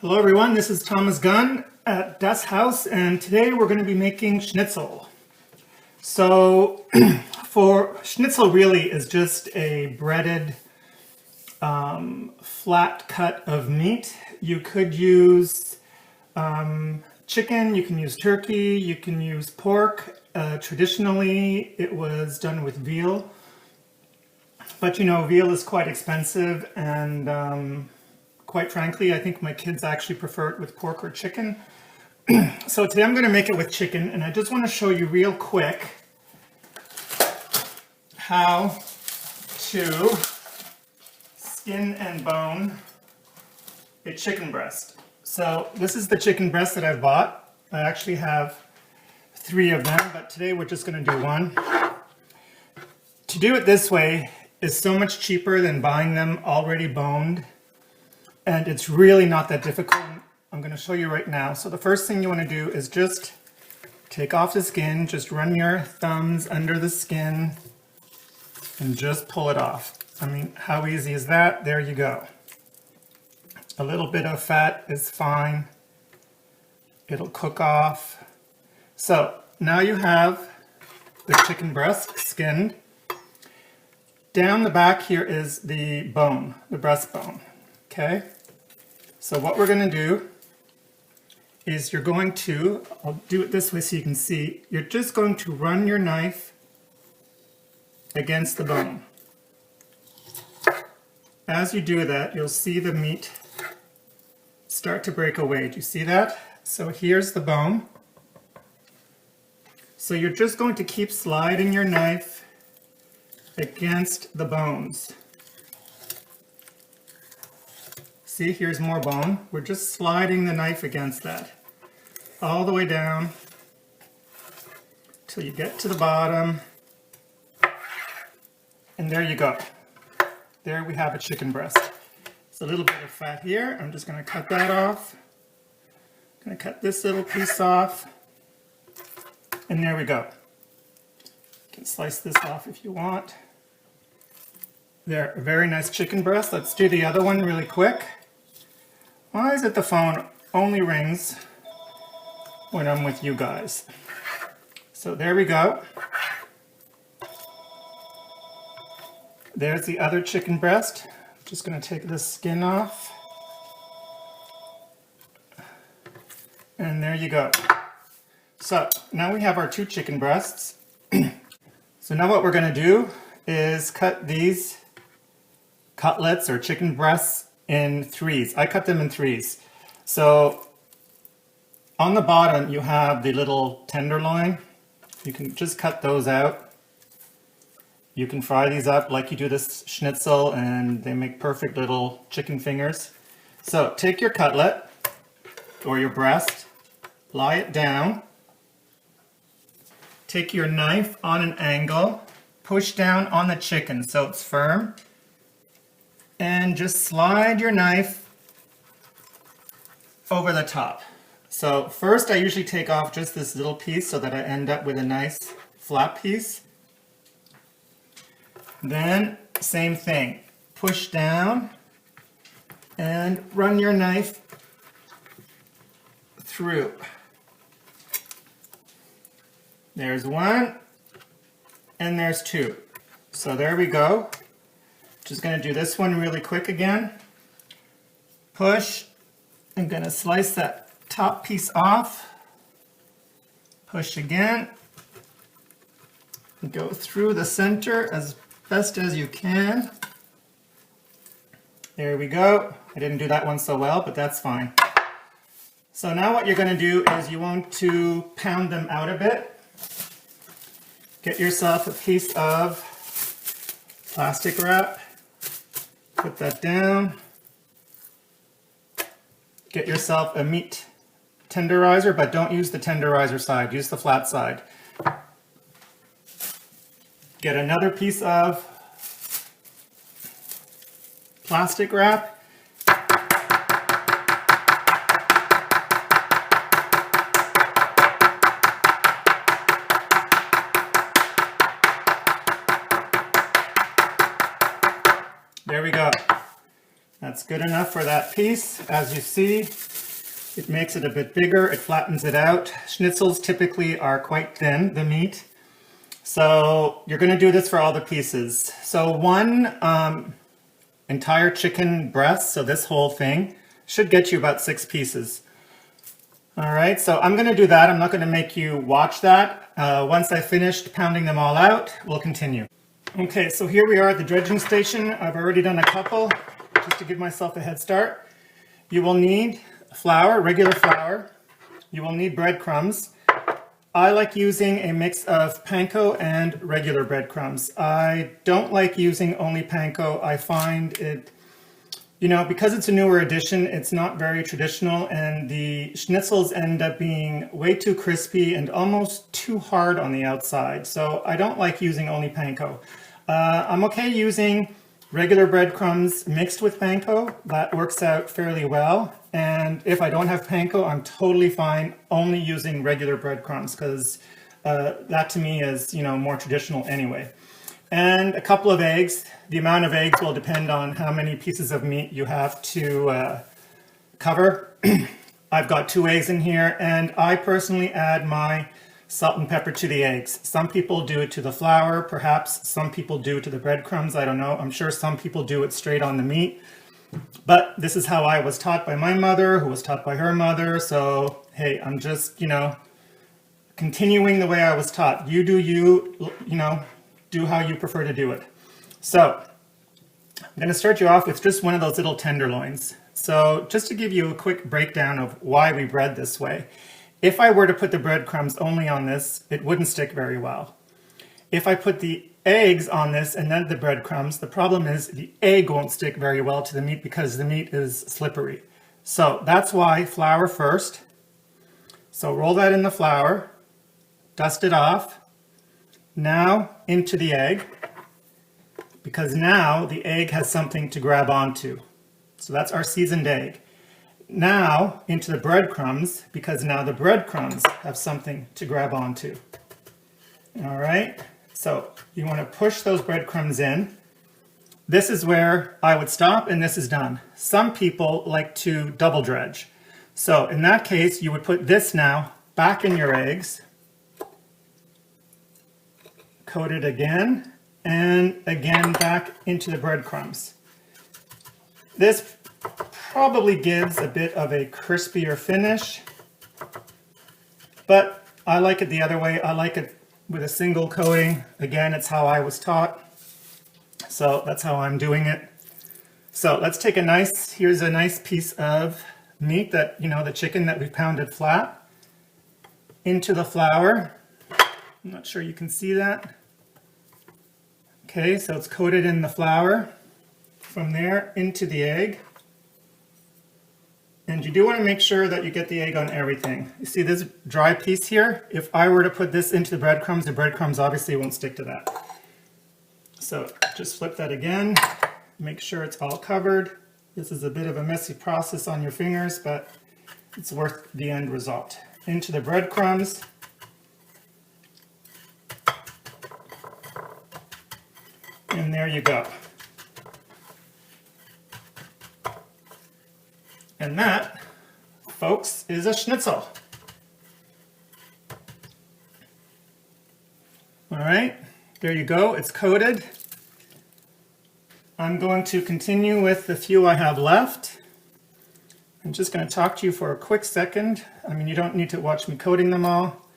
Hello everyone, this is Thomas Gunn at Das House, and today we're going to be making Schnitzel. So for Schnitzel really is just a breaded flat cut of meat. You could use chicken, you can use turkey, you can use pork. Traditionally it was done with veal, but you know, veal is quite expensive, and quite frankly, I think my kids actually prefer it with pork or chicken. So today I'm going to make it with chicken, and I just want to show you real quick how to skin and bone a chicken breast. So this is the chicken breast that I bought. I actually have 3 of them, but today we're just going to do 1. To do it this way is so much cheaper than buying them already boned. And it's really not that difficult. I'm going to show you right now. So the first thing you want to do is just take off the skin, just run your thumbs under the skin and just pull it off. I mean, how easy is that? There you go. A little bit of fat is fine. It'll cook off. So now you have the chicken breast skinned. Down the back here is the bone, the breastbone. Okay, so what we're going to do is you're going to, I'll do it this way so you can see, you're just going to run your knife against the bone. As you do that, you'll see the meat start to break away. Do you see that? So here's the bone. So you're just going to keep sliding your knife against the bones. See, here's more bone. We're just sliding the knife against that all the way down till you get to the bottom. And there you go. There we have a chicken breast. It's a little bit of fat here. I'm just going to cut that off. I'm going to cut this little piece off. And there we go. You can slice this off if you want. There, a very nice chicken breast. Let's do the other one really quick. Why is it the phone only rings when I'm with you guys? So there we go. There's the other chicken breast. Just going to take this skin off. And there you go. So now we have our 2 chicken breasts. So now what we're going to do is cut these cutlets or chicken breasts in 3s. I cut them in 3s. So on the bottom you have the little tenderloin. You can just cut those out. You can fry these up like you do this schnitzel, and they make perfect little chicken fingers. So take your cutlet or your breast, lie it down, take your knife on an angle, push down on the chicken so it's firm, and just slide your knife over the top. So first I usually take off just this little piece so that I end up with a nice flat piece. Then same thing, push down and run your knife through. There's 1 and there's 2. So there we go. Just going to do this one really quick again. Push. I'm going to slice that top piece off. Push again. Go through the center as best as you can. There we go. I didn't do that one so well, but that's fine. So now what you're going to do is you want to pound them out a bit. Get yourself a piece of plastic wrap. Put that down. Get yourself a meat tenderizer, but don't use the tenderizer side, use the flat side. Get another piece of plastic wrap. There we go. That's good enough for that piece. As you see, it makes it a bit bigger, it flattens it out. Schnitzels typically are quite thin, the meat. So you're going to do this for all the pieces. So one entire chicken breast, so this whole thing, should get you about 6 pieces. All right, so I'm going to do that. I'm not going to make you watch that. Once I've finished pounding them all out, we'll continue. Okay, so here we are at the dredging station. I've already done a couple, just to give myself a head start. You will need flour, regular flour. You will need breadcrumbs. I like using a mix of panko and regular breadcrumbs. I don't like using only panko. I find it, you know, because it's a newer edition, it's not very traditional, and the schnitzels end up being way too crispy and almost too hard on the outside. So I don't like using only panko. I'm okay using regular breadcrumbs mixed with panko. That works out fairly well. And if I don't have panko, I'm totally fine only using regular breadcrumbs, because that to me is, you know, more traditional anyway. And a couple of eggs. The amount of eggs will depend on how many pieces of meat you have to cover. I've got 2 eggs in here, and I personally add my salt and pepper to the eggs. Some people do it to the flour, perhaps some people do it to the breadcrumbs, I don't know. I'm sure some people do it straight on the meat. But this is how I was taught by my mother, who was taught by her mother. So, hey, I'm just, you know, continuing the way I was taught. You do you, you know, do how you prefer to do it. So, I'm going to start you off with just one of those little tenderloins. So, just to give you a quick breakdown of why we bread this way. If I were to put the breadcrumbs only on this, it wouldn't stick very well. If I put the eggs on this and then the breadcrumbs, the problem is the egg won't stick very well to the meat because the meat is slippery. So that's why flour first. So roll that in the flour, dust it off. Now into the egg, because now the egg has something to grab onto. So that's our seasoned egg. Now into the breadcrumbs, because now the breadcrumbs have something to grab onto. All right, so you want to push those breadcrumbs in. This is where I would stop and this is done. Some people like to double dredge. So in that case, you would put this now back in your eggs, coat it again, and again back into the breadcrumbs. This probably gives a bit of a crispier finish, but I like it the other way. I like it with a single coating. Again, it's how I was taught, so that's how I'm doing it. So let's take here's a nice piece of meat that, you know, the chicken that we've pounded flat, into the flour. I'm not sure you can see that. Okay, so it's coated in the flour. From there into the egg. And you do want to make sure that you get the egg on everything. You see this dry piece here? If I were to put this into the breadcrumbs obviously won't stick to that. So just flip that again. Make sure it's all covered. This is a bit of a messy process on your fingers, but it's worth the end result. Into the breadcrumbs. And there you go. And that, folks, is a schnitzel. All right, there you go, it's coated. I'm going to continue with the few I have left. I'm just going to talk to you for a quick second. I mean, you don't need to watch me coating them all.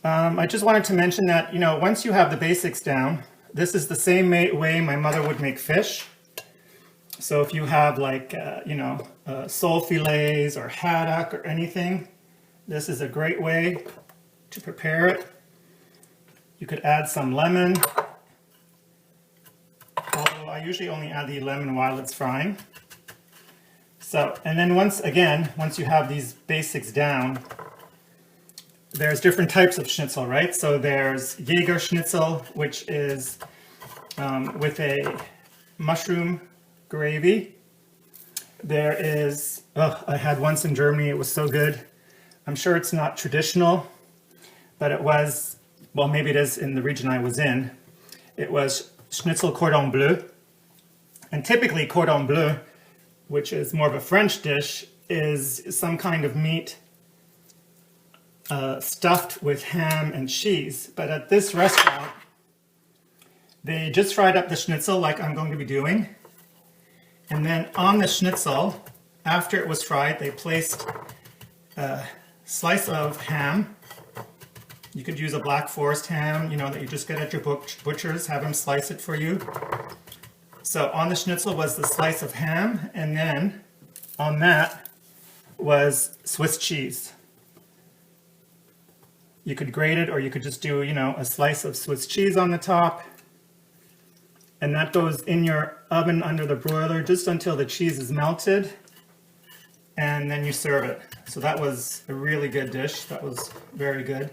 I just wanted to mention that, you know, once you have the basics down, this is the same way my mother would make fish. So if you have like, you know, sole fillets or haddock or anything, this is a great way to prepare it. You could add some lemon, although I usually only add the lemon while it's frying. So, and then once you have these basics down, there's different types of schnitzel, right? So there's Jäger Schnitzel, which is with a mushroom gravy. There is, I had once in Germany, it was so good. I'm sure it's not traditional, but it was, well, maybe it is in the region I was in. It was Schnitzel cordon bleu. And typically cordon bleu, which is more of a French dish, is some kind of meat stuffed with ham and cheese. But at this restaurant, they just fried up the schnitzel like I'm going to be doing. And then on the schnitzel, after it was fried, they placed a slice of ham. You could use a Black Forest ham, you know, that you just get at your butcher's, have them slice it for you. So on the schnitzel was the slice of ham, and then on that was Swiss cheese. You could grate it, or you could just do, you know, a slice of Swiss cheese on the top. And that goes in your oven under the broiler just until the cheese is melted. And then you serve it. So that was a really good dish. That was very good.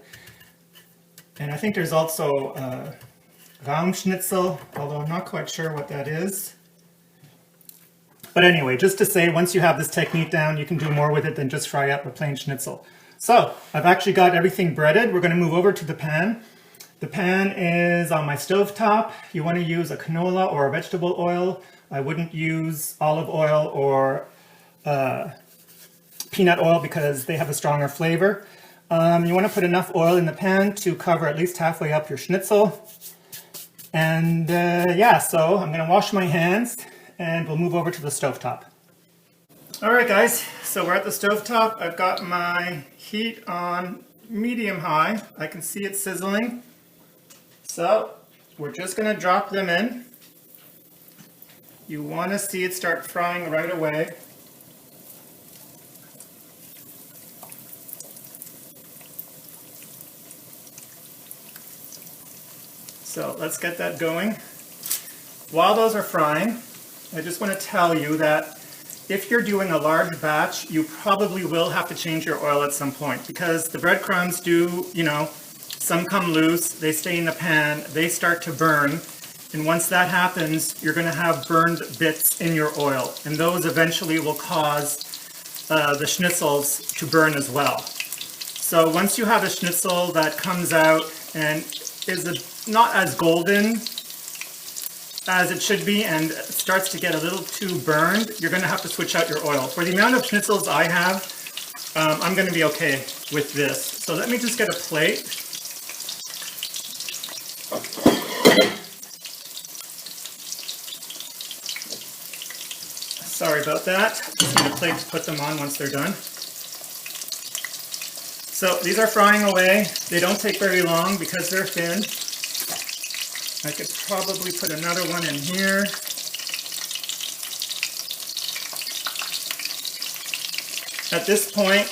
And I think there's also Schnitzel, although I'm not quite sure what that is. But anyway, just to say, once you have this technique down, you can do more with it than just fry up a plain schnitzel. So I've actually got everything breaded. We're going to move over to the pan. The pan is on my stove top. You want to use a canola or a vegetable oil. I wouldn't use olive oil or peanut oil because they have a stronger flavor. You want to put enough oil in the pan to cover at least halfway up your schnitzel. And yeah, so I'm going to wash my hands and we'll move over to the stovetop. Alright guys, so we're at the stovetop. I've got my heat on medium high. I can see it sizzling. So we're just going to drop them in. You want to see it start frying right away. So let's get that going. While those are frying, I just want to tell you that if you're doing a large batch, you probably will have to change your oil at some point because the breadcrumbs do, you know, some come loose, they stay in the pan, they start to burn, and once that happens, you're going to have burned bits in your oil, and those eventually will cause the schnitzels to burn as well. So once you have a schnitzel that comes out and is not as golden as it should be and starts to get a little too burned, you're going to have to switch out your oil. For the amount of schnitzels I have, I'm going to be okay with this. So let me just get a plate. Sorry about that. Just need a plate to put them on once they're done. So these are frying away. They don't take very long because they're thin. I could probably put another one in here. At this point,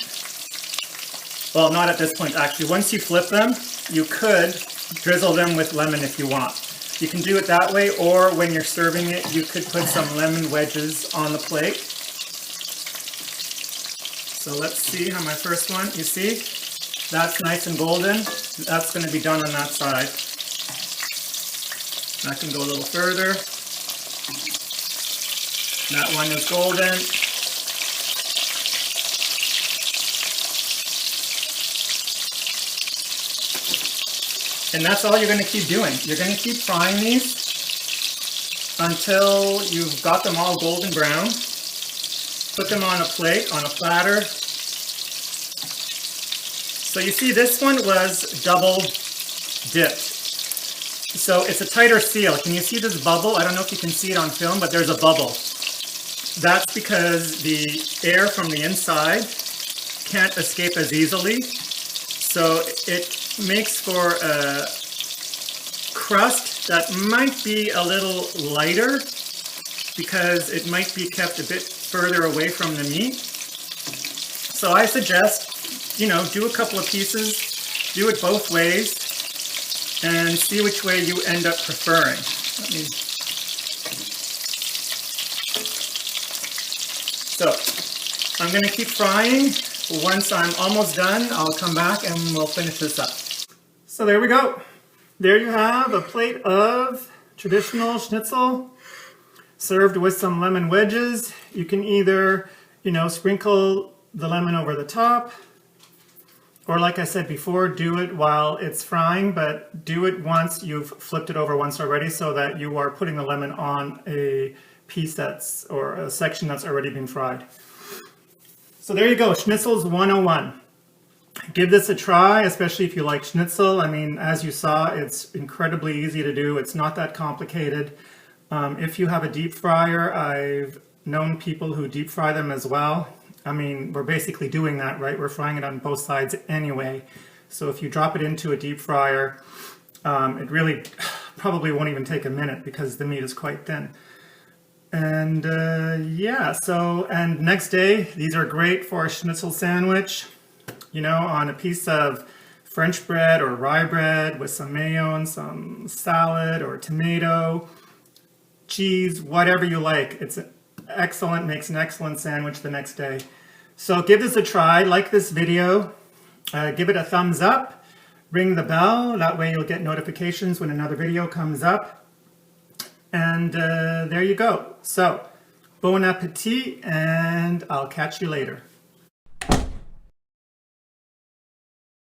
well, not at this point actually, once you flip them, you could drizzle them with lemon if you want. You can do it that way, or when you're serving it, you could put some lemon wedges on the plate. So let's see how my first one, you see, that's nice and golden. That's going to be done on that side. I can go a little further. That one is golden. And that's all you're going to keep doing. You're going to keep frying these until you've got them all golden brown. Put them on a plate, on a platter. So you see this one was double dipped. So it's a tighter seal. Can you see this bubble? I don't know if you can see it on film, but there's a bubble. That's because the air from the inside can't escape as easily. So it makes for a crust that might be a little lighter because it might be kept a bit further away from the meat. So I suggest, you know, do a couple of pieces, do it both ways, and see which way you end up preferring. So I'm going to keep frying. Once I'm almost done, I'll come back and we'll finish this up. So there we go. There you have a plate of traditional schnitzel served with some lemon wedges. You can either, you know, sprinkle the lemon over the top, or like I said before, do it while it's frying, but do it once you've flipped it over once already so that you are putting the lemon on a piece that's, or a section that's already been fried. So there you go, Schnitzels 101. Give this a try, especially if you like schnitzel. I mean, as you saw, it's incredibly easy to do. It's not that complicated. If you have a deep fryer, I've known people who deep fry them as well. I mean, we're basically doing that, right? We're frying it on both sides anyway. So if you drop it into a deep fryer, it really probably won't even take a minute because the meat is quite thin. And yeah, so, and next day, these are great for a schnitzel sandwich, you know, on a piece of French bread or rye bread with some mayo and some salad or tomato, cheese, whatever you like. It's excellent, makes an excellent sandwich the next day. So give this a try, like this video, give it a thumbs up, ring the bell, that way you'll get notifications when another video comes up. And there you go. So, bon appetit, and I'll catch you later.